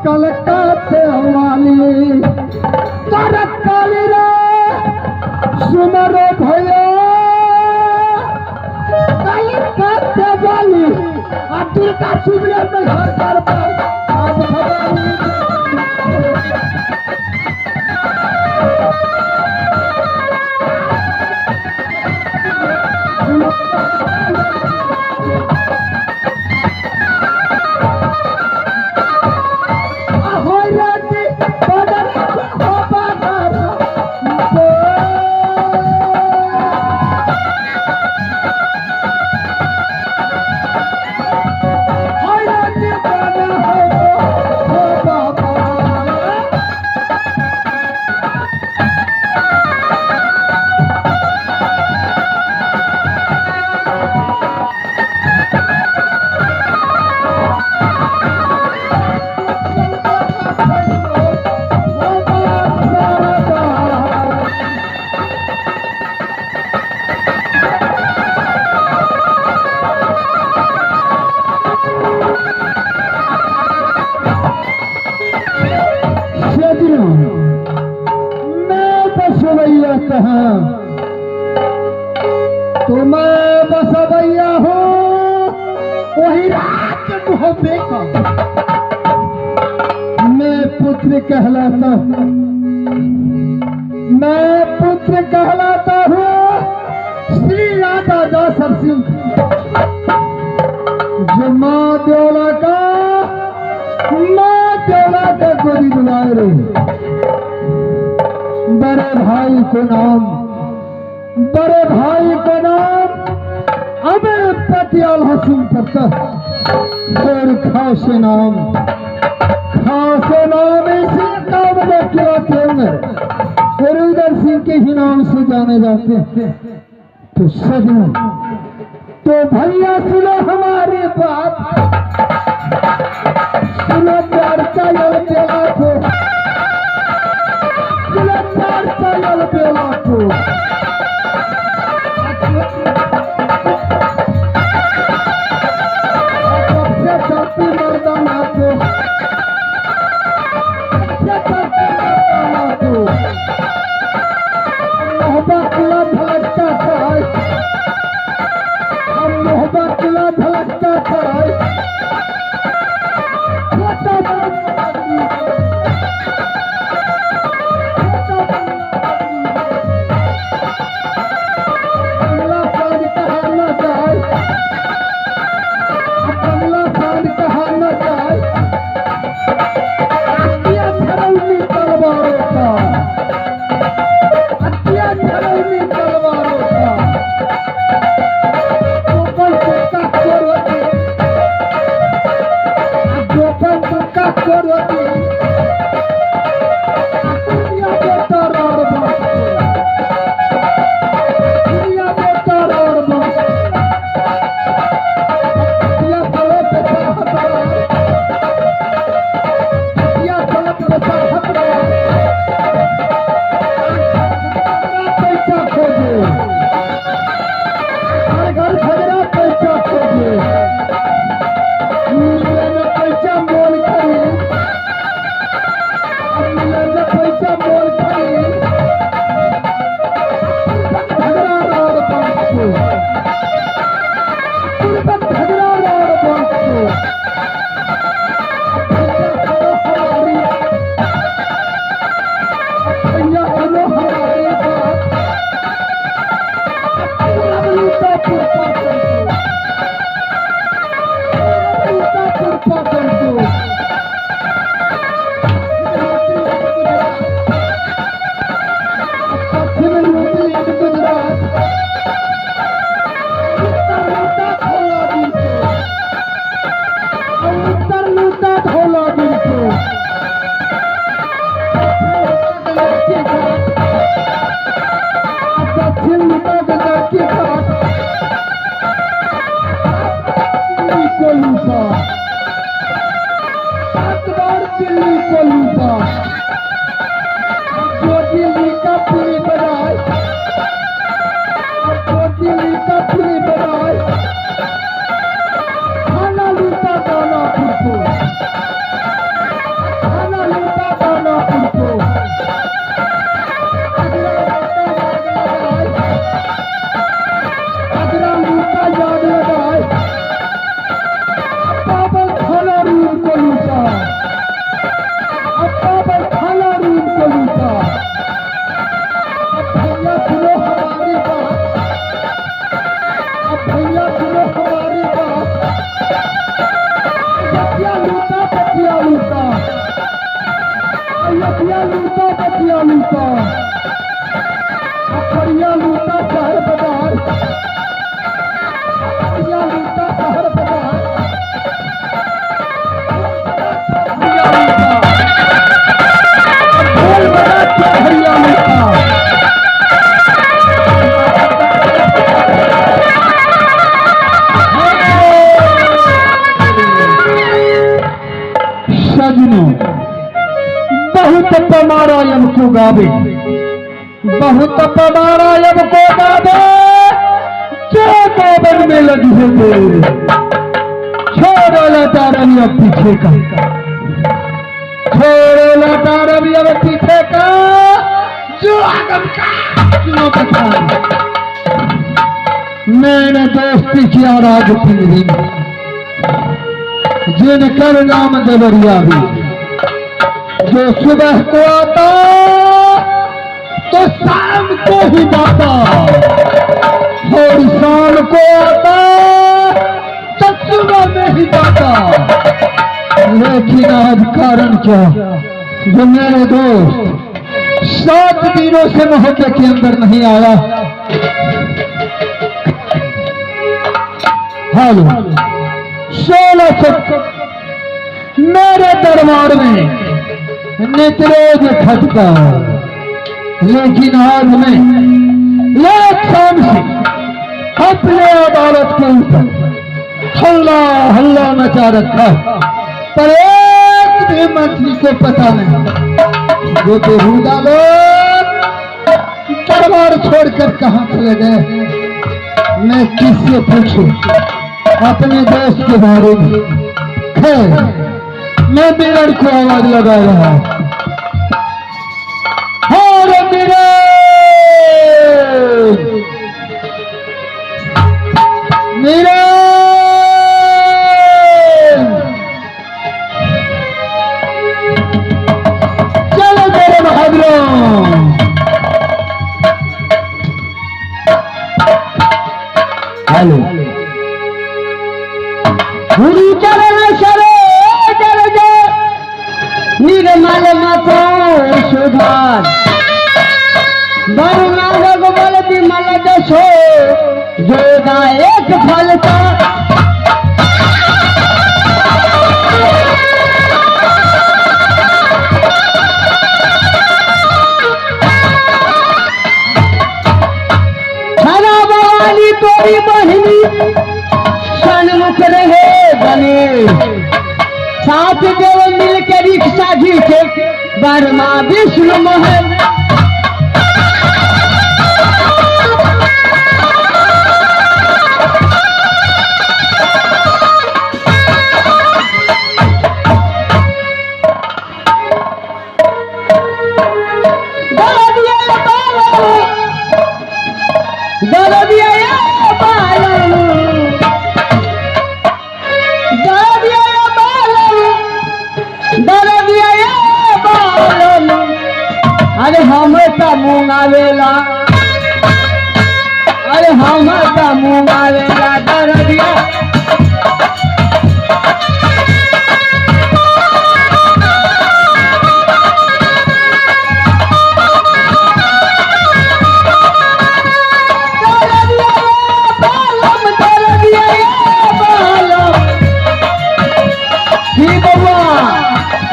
कलकत्ते वाली करत काली रे सुमरो भैया कलकत्ते वाली अब्दुल का सुबह में घर कर आज भवानी तुम्हें बसवैया हो वही रात को देखा मैं पुत्र कहलाता हूँ श्री राधा दासर सिंह जो माँ देवला का गोदी बुलाए रहे बड़े भाई को नाम अबे पतियाल हसीन करता और खासे नाम इसी नाम में खिलाते होंगे और उधर सिंह के ही नाम से जाने जाते हैं। तो सजनों तो भैया सुनो हमारी बात सुनो प्यार चायल बेला को सुनो प्यार चायल बेला को बढ़िया लूटा बचिया लूटा बढ़िया लूटा शहर बाजार बढ़िया लूटा शहर बाजार बढ़िया लूटा ढोल बजा के बढ़िया लूटा सजनों बहुत पमारा हमको गावे बहुत पमारा हमको गावे जो गोबर में लगी है तेरे छोड़ो लटा रवि अब पीछे का छोड़ो लटा रवि अब पीछे का जो आगम का क्यों बता मैंने दोस्ती किया राज पिंजरी में जिनकर नाम देवरिया भी जो सुबह को आता तो शाम को ही जाता और शाम को आता तो सुबह में ही जाता लेकिन आज कारण क्या जो मेरे दोस्त 7 दिनों से मोहल्ले के अंदर नहीं आया हेलो 16 मेरे दरबार में नित्रोज खटका लेकिन आज मैं एक शाम से अपने अदालत के ऊपर हल्ला हल्ला मचा रखा पर एक भी मंत्री को पता नहीं जो बेहुदा लोग दरबार छोड़कर कहां चले गए मैं किससे पूछूं अपने दोस्त के बारे में खैर मैं मिलन को आवाज लगा रहा और मिलन मिलन चलो मेरे बहादुरों हेलो पूरी चरण शरे निर्मल मतो सुधार बरुणाग बल विमल जसो जोगा एक फलता हरा भवानी तोरी बहिनी सन्मुख रहे बने साथ देव मिल के रिक्शा घीचे बर्मा विष्णु महल अरे हम का मुँह आवेला अरे हम का मुँह आवेला दरदिया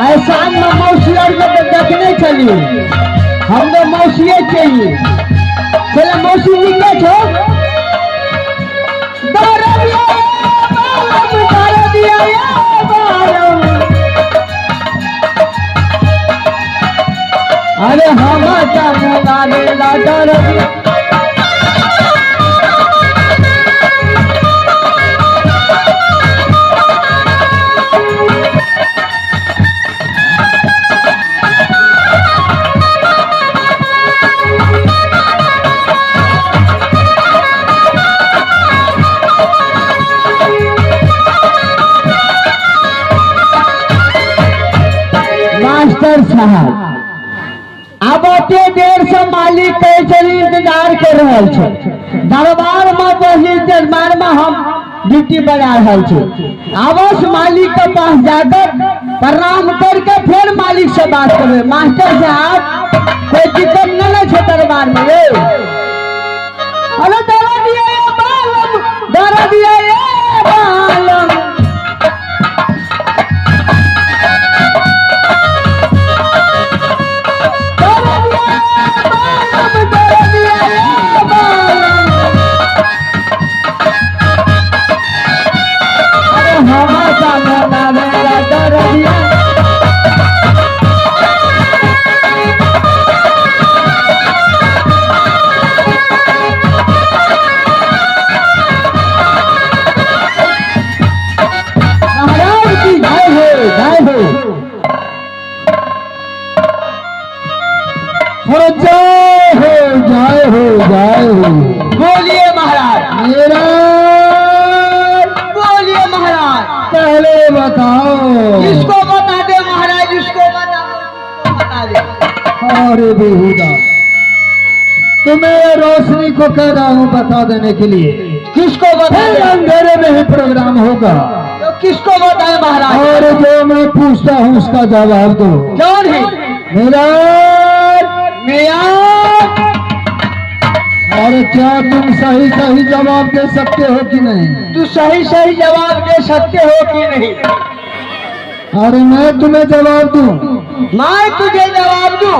ऐसा मौसी देखने चलिए हमने मौसिया चाहिए चले मौसी निकले छो अरे हम मास्टर साहब अब अते देर से मालिक कैसे इंतजार कर रहा है दरबार में बही दरबार में हम ड्यूटी बना रहा अवश्य मालिक के पास जाकर प्रणाम करके फिर मालिक से बात करे मास्टर साहब कोई दिक्कत न छे दरबार में रे। अरे दरा दिया ये बालम, दरा दिया ये बालम। बोलिए महाराज। मेरा बोलिए महाराज। पहले बताओ। किसको बता दे महाराज, जिसको बता दे। अरे बेहुदा, तुम्हें रोशनी को कह रहा हूँ बता देने के लिए। किसको बता दे? अंधेरे में ही प्रोग्राम होगा। तो किसको बताए महाराज? और जो मैं पूछता हूँ उसका जवाब दो। कौन है? मेरा और क्या तुम सही सही जवाब दे सकते हो कि नहीं? तू सही सही जवाब दे सकते हो कि नहीं? अरे मैं तुम्हें जवाब दूं? मैं तुझे जवाब दूं?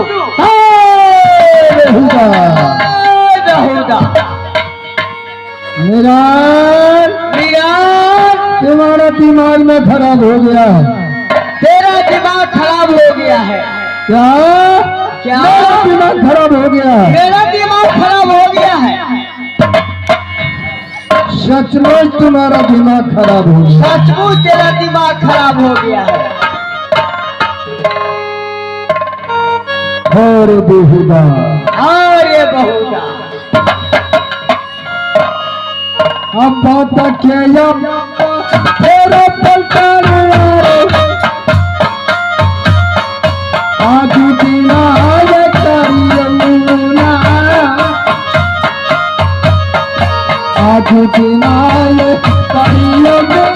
बेहुदा, बेहुदा। मेरा तुम्हारा दिमाग में खराब हो गया है। तेरा दिमाग खराब हो गया है। क्या? क्या? मेरा दिमाग खराब हो गया है। मेरा दिमाग खराब हो गया है। सचमुच तुम्हारा दिमाग खराब हो गया। सचमुच तेरा दिमाग खराब हो गया है। और बेहुदा, और ये बहुदा। अब बात क्या तेरा पलटा आज बिना करियमुना, आज बिना करियमुना।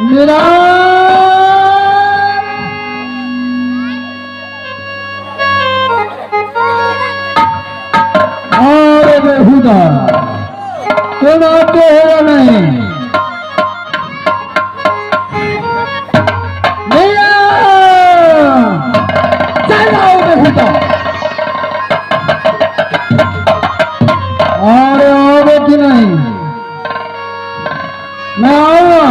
मेरा और बेहुदा तुम आते हो नहीं? मेरा चल आओ बेहुदा। और आओगे कि नहीं? मैं आऊंगा।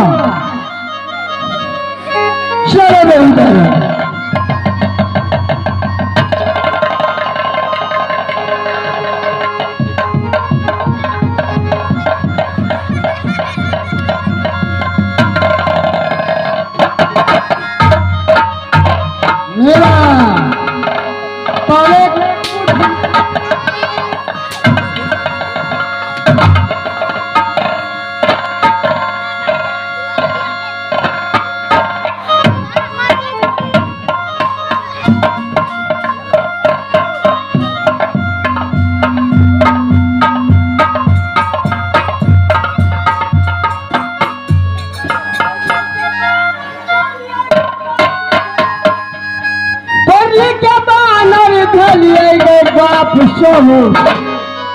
हो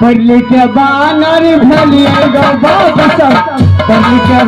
पढ़ लिख के बानर भलिए गो बाप सब पढ़ लिख के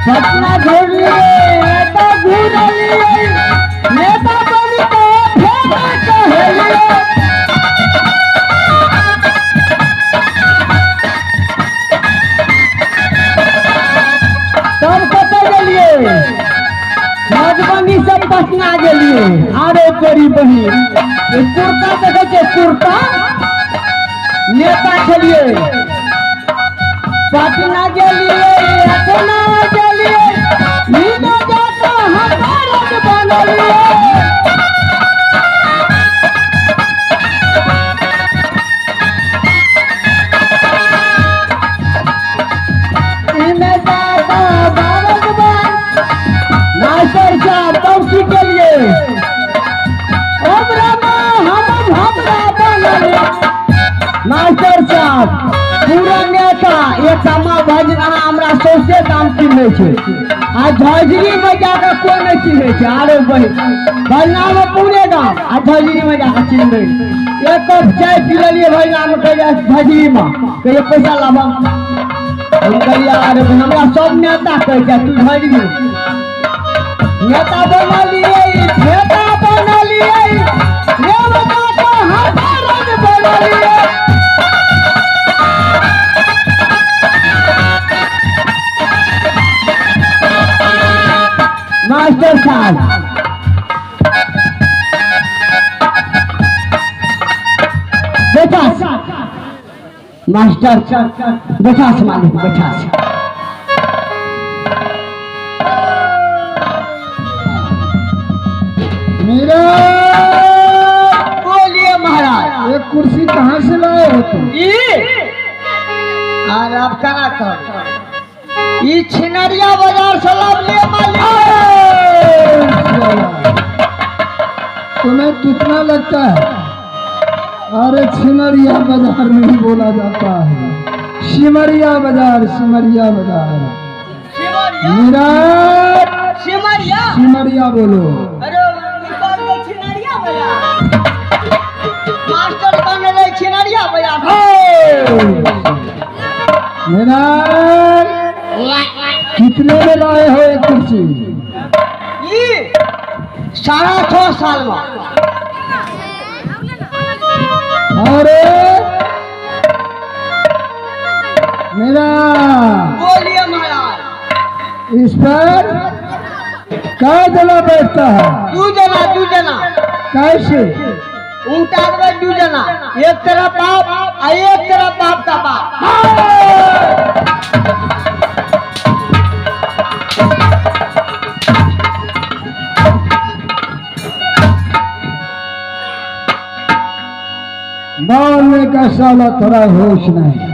पटना घूर लिए नेता घूर लिए नेता बनी तो फेंका कहे तब कते गेलिए मधुबनी से पटना गेलिए आरो करी बही कुर्ता देखे छे कुर्ता नेता छलिए पटना गेलिए अपना गेलिए नीना जाता हमारा बनलिए नीना जाता बाबा बन नासर साहब कौसी के लिए हमरा बनलिए नासर साहब पूरा नेता एक कमा भजन हमरा सौसे दाम किने छे आ झजरी में जाकर कोई नहीं चिन्हे छे आरो बही भजना में पूरे गांव आ झजरी में जाकर चिन्हे एक कप चाय पी लिए भजना में कह झजरी में कहे पैसा लाभ हम कहिए अरे हमरा सब नेता कह जा तू झजरी नेता बना लिए नेता बना लिए रे बता तो हमारा बना लिए मास्टर साहब बेटा मास्टर बेटा से मालिक बेटा से मेरा बोलिए महाराज एक कुर्सी कहाँ से लाए हो तुम? अरे आप कना कर ये छिनरिया बाजार से लाभ ले मालिक तुम्हें कितना लगता है? अरे सिमरिया बाजार नहीं बोला जाता है, सिमरिया बाजार सिमरिया बाजार। मेरा सिमरिया सिमरिया बोलो। अरे छिनरिया बाजार मास्टर बन रहे छिनरिया बाजार। मेरा कितने में लाए हो एक कुर्सी? ये 6.5 साल में। अरे मेरा बोलिए महाराज इस पर क्या जना बैठता है? 2 जना कैसे? उल्टा में 2 जना, एक तरफ बाप और एक तरफ बाप का बाप। बोलने का साला थोड़ा होश नहीं।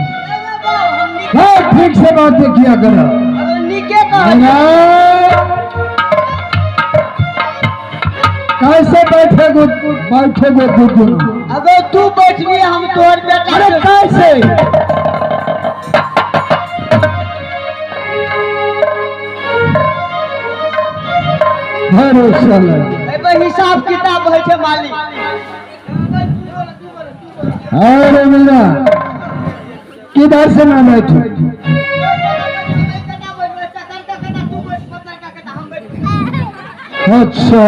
बहुत ठीक से बातें किया करो। कैसे बैठेगो दूध? अगर तू बैठ लिया हम तोड़ बेटा। अरे कैसे? अरे साला हिसाब किताब है मालिक। अरे मेरा किधर से ना बैठे? अच्छा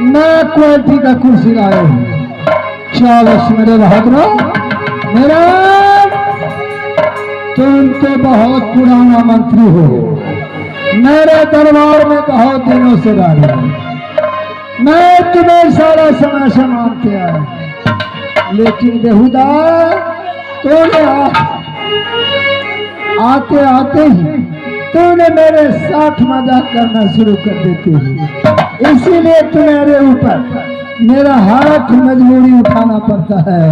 ना क्वालिटी का कुर्सी लाए हो। चलो मेरे बहादुर, मेरा तुम तो बहुत पुराना मंत्री हो। मेरे दरबार में बहुत दिनों से डाली है। मैं तुम्हें सारा समय से मानते आया, लेकिन बेहुदा तूने आते आते ही तूने मेरे साथ मजाक करना शुरू कर देती है। इसीलिए तुम्हारे ऊपर मेरा हाथ मजबूरी उठाना पड़ता है।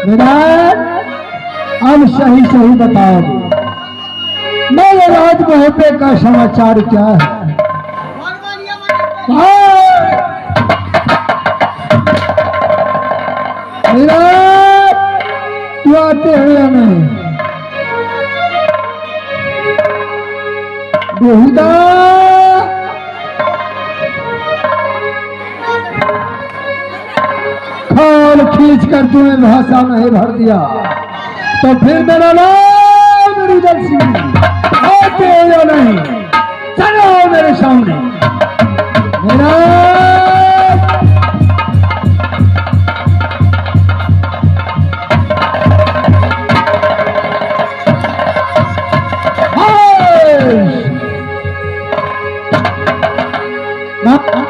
मेरा अब सही सही बताओगे मेरे राजमहल का समाचार क्या है? मेरा तू आते हो या नहीं? बेहुदा खाल खींच कर तूने भाषा नहीं भर दिया तो फिर मेरा नाम रुदल सिंह। आते हो या नहीं? चलो मेरे सामने। मेरा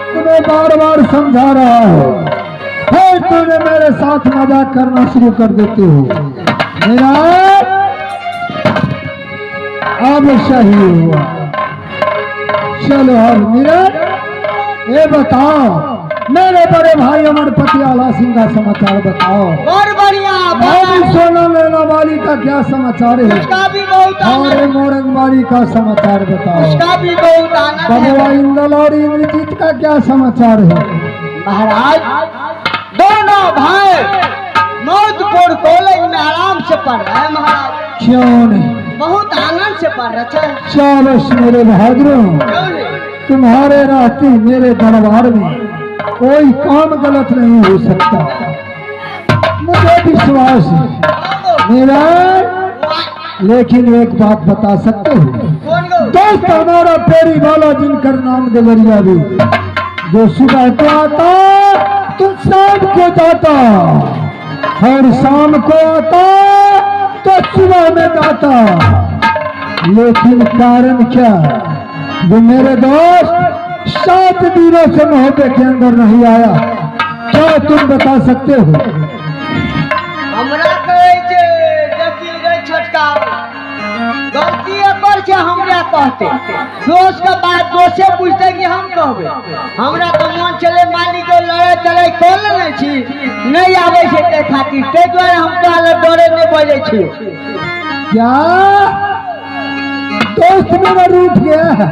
तुम्हें बार बार समझा रहा हूं, फिर तूने मेरे साथ मजाक करना शुरू कर देते हो। मेरा अब सही हुआ। चलो अब मेरा ये बताओ, मेरे बड़े भाई अमर पटियाला सिंह का समाचार बताओ। और बढ़िया सोना लेना वाली का क्या समाचार है? उसका भी बहुत और मोरंग वाली का समाचार बताओ। उसका भी बहुत आनंद है। बबुआ इंदल और इंद्रजीत का क्या समाचार है? महाराज दोनों भाई मौजपुर कॉलेज में आराम से पढ़ रहे हैं महाराज। क्यों नहीं? बहुत आनंद से पढ़ रहे थे। शाबाश मेरे बहादुरों, तुम्हारे रहते मेरे दरबार में कोई काम गलत नहीं हो सकता, मुझे विश्वास है मेरा। लेकिन एक बात बता सकते हो? दोस्त हमारा पेरी वाला जिनकर नाम गजरिया भी, जो सुबह को आता तो शाम को जाता, और शाम को आता तो सुबह में जाता। लेकिन कारण क्या? जो मेरे दोस्त 7 दिनों से मोहब्बत के अंदर नहीं आया, क्या तुम बता सकते हो? हमरा कहे जे देखिल गई छोटका गलती पर छे, हमरा कहते दोस्त के बात दोषे पूछते कि हम कहबे। हमरा तो मन चले मालिक के लड़े चले खोल नहीं छी, नहीं आवे छे ते खातिर, ते द्वारा हम तोहरा डरे नहीं बोले छी। क्या दोस्त मेरा रूठ गया है?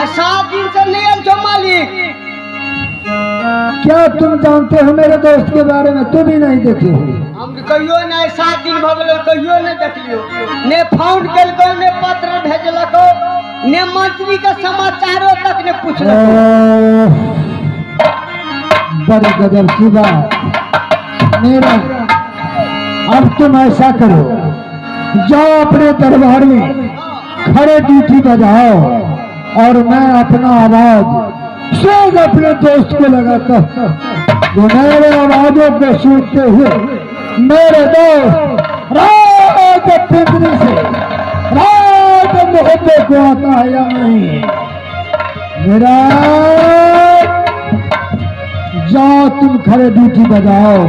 7 दिन से नहीं आल छो मालिक। क्या तुम जानते हो मेरे दोस्त के बारे में? तुम भी नहीं देखे हो। हम कहियो नहीं 7 दिन भ गेलो, कहियो नहीं देखलियो, ने फोन केलको, ने पत्र भेजलको, ने मंत्री के समाचारों तक ने पूछलको। बड़ी गजब की बात। मेरा अब तुम ऐसा करो, जाओ अपने दरबार में खड़े ड्यूटी बजाओ, और मैं अपना आवाज स्वयं अपने दोस्त को लगाता हूं। मेरे आवाजों को सुनते हुए मेरे दोस्त रात पिंजरे से रात मोहब्बत को आता है या नहीं? मेरा जाओ तुम खड़े ड्यूटी बजाओ।